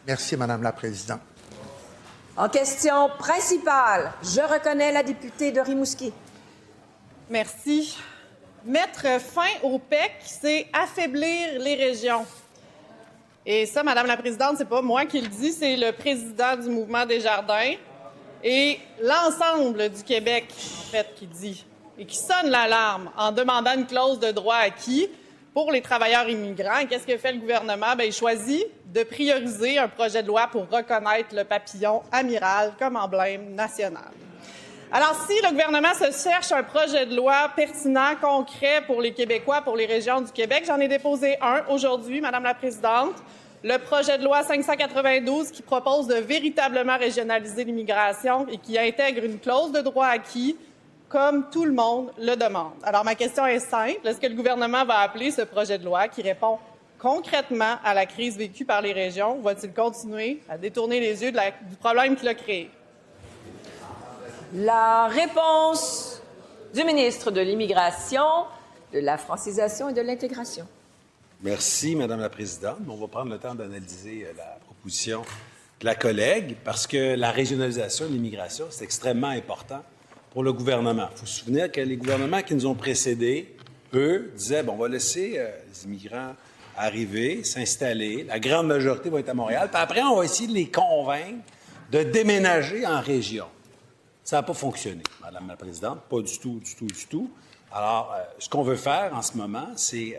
Merci, Madame la Présidente. En question principale, je reconnais la députée de Rimouski. Merci. Mettre fin au PEC, c'est affaiblir les régions. Et ça, Madame la Présidente, c'est pas moi qui le dis, c'est le président du Mouvement Desjardins et l'ensemble du Québec, en fait, qui dit et qui sonne l'alarme en demandant une clause de droit acquis pour les travailleurs immigrants. Et qu'est-ce que fait le gouvernement? Bien, il choisit de prioriser un projet de loi pour reconnaître le papillon amiral comme emblème national. Alors, si le gouvernement se cherche un projet de loi pertinent, concret pour les Québécois, pour les régions du Québec, j'en ai déposé un aujourd'hui, Madame la Présidente, le projet de loi 592 qui propose de véritablement régionaliser l'immigration et qui intègre une clause de droit acquis comme tout le monde le demande. Alors, ma question est simple. Est-ce que le gouvernement va appeler ce projet de loi qui répond concrètement à la crise vécue par les régions ou va-t-il continuer à détourner les yeux du problème qu'il a créé? La réponse du ministre de l'Immigration, de la francisation et de l'intégration. Merci, Madame la Présidente. On va prendre le temps d'analyser la proposition de la collègue parce que la régionalisation de l'immigration, c'est extrêmement important pour le gouvernement. Il faut se souvenir que les gouvernements qui nous ont précédés, eux, disaient, bon, on va laisser les immigrants arriver, s'installer. La grande majorité va être à Montréal. Puis après, on va essayer de les convaincre de déménager en région. Ça n'a pas fonctionné, Madame la Présidente. Pas du tout, du tout, du tout. Alors, ce qu'on veut faire en ce moment, c'est...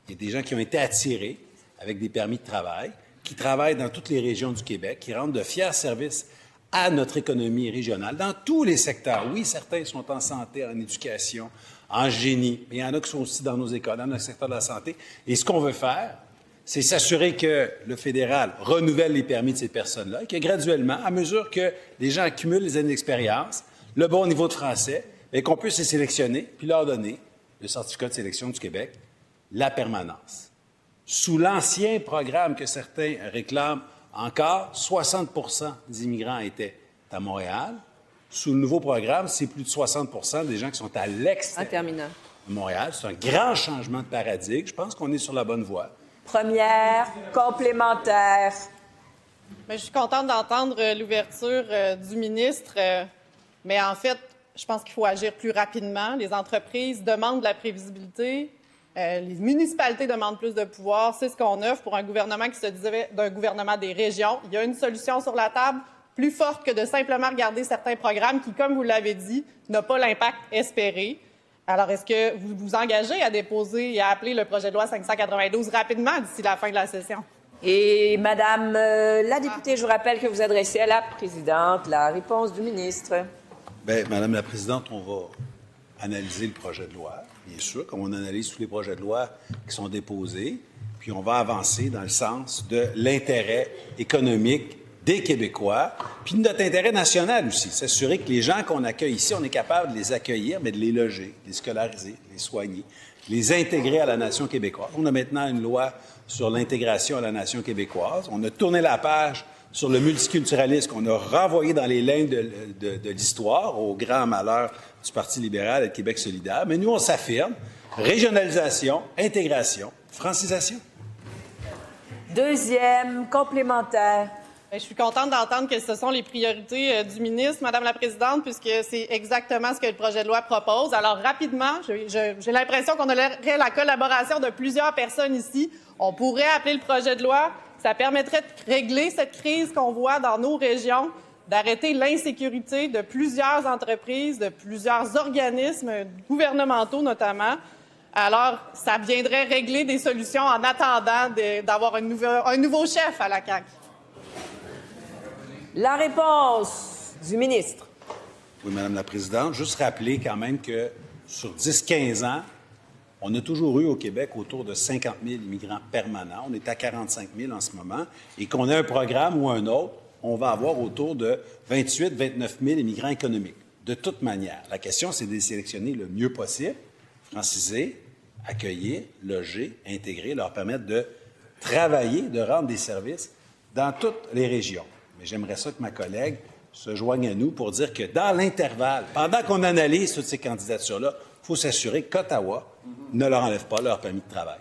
il y a des gens qui ont été attirés avec des permis de travail, qui travaillent dans toutes les régions du Québec, qui rendent de fiers services à notre économie régionale, dans tous les secteurs. Oui, certains sont en santé, en éducation, en génie, mais il y en a qui sont aussi dans nos écoles, dans le secteur de la santé. Et ce qu'on veut faire, c'est s'assurer que le fédéral renouvelle les permis de ces personnes-là et que graduellement, à mesure que les gens accumulent les années d'expérience, le bon niveau de français, et qu'on puisse les sélectionner puis leur donner le certificat de sélection du Québec, la permanence. Sous l'ancien programme que certains réclament encore, 60 des immigrants étaient à Montréal. Sous le nouveau programme, c'est plus de 60 des gens qui sont à l'extérieur de Montréal. C'est un grand changement de paradigme. Je pense qu'on est sur la bonne voie. Première, complémentaire. Bien, je suis contente d'entendre l'ouverture du ministre, mais en fait, je pense qu'il faut agir plus rapidement. Les entreprises demandent de la prévisibilité. Les municipalités demandent plus de pouvoir. C'est ce qu'on offre pour un gouvernement qui se disait d'un gouvernement des régions. Il y a une solution sur la table plus forte que de simplement regarder certains programmes qui, comme vous l'avez dit, n'ont pas l'impact espéré. Alors, est-ce que vous vous engagez à déposer et à appeler le projet de loi 592 rapidement d'ici la fin de la session? Et Madame la députée, je vous rappelle que vous adressez à la présidente la réponse du ministre. Bien, Madame la Présidente, on va analyser le projet de loi, bien sûr, comme on analyse tous les projets de loi qui sont déposés, puis on va avancer dans le sens de l'intérêt économique des Québécois, puis de notre intérêt national aussi. S'assurer que les gens qu'on accueille ici, on est capable de les accueillir, mais de les loger, de les scolariser, de les soigner, de les intégrer à la nation québécoise. On a maintenant une loi sur l'intégration à la nation québécoise. On a tourné la page sur le multiculturalisme qu'on a renvoyé dans les lignes de l'histoire, au grand malheur du Parti libéral et de Québec solidaire. Mais nous, on s'affirme. Régionalisation, intégration, francisation. Deuxième, complémentaire. Bien, je suis contente d'entendre que ce sont les priorités du ministre, Madame la Présidente, puisque c'est exactement ce que le projet de loi propose. Alors, rapidement, j'ai l'impression qu'on aurait la collaboration de plusieurs personnes ici. On pourrait appeler le projet de loi. Ça permettrait de régler cette crise qu'on voit dans nos régions, d'arrêter l'insécurité de plusieurs entreprises, de plusieurs organismes gouvernementaux notamment. Alors, ça viendrait régler des solutions en attendant d'avoir un nouveau chef à la CAQ. La réponse du ministre. Oui, Madame la Présidente. Juste rappeler quand même que sur 10-15 ans, on a toujours eu au Québec autour de 50 000 immigrants permanents. On est à 45 000 en ce moment. Et qu'on ait un programme ou un autre, on va avoir autour de 28-29 000 immigrants économiques. De toute manière, la question, c'est de les sélectionner le mieux possible, franciser, accueillir, loger, intégrer, leur permettre de travailler, de rendre des services dans toutes les régions. Mais j'aimerais ça que ma collègue se joigne à nous pour dire que dans l'intervalle, pendant qu'on analyse toutes ces candidatures-là, il faut s'assurer qu'Ottawa ne leur enlève pas leur permis de travail.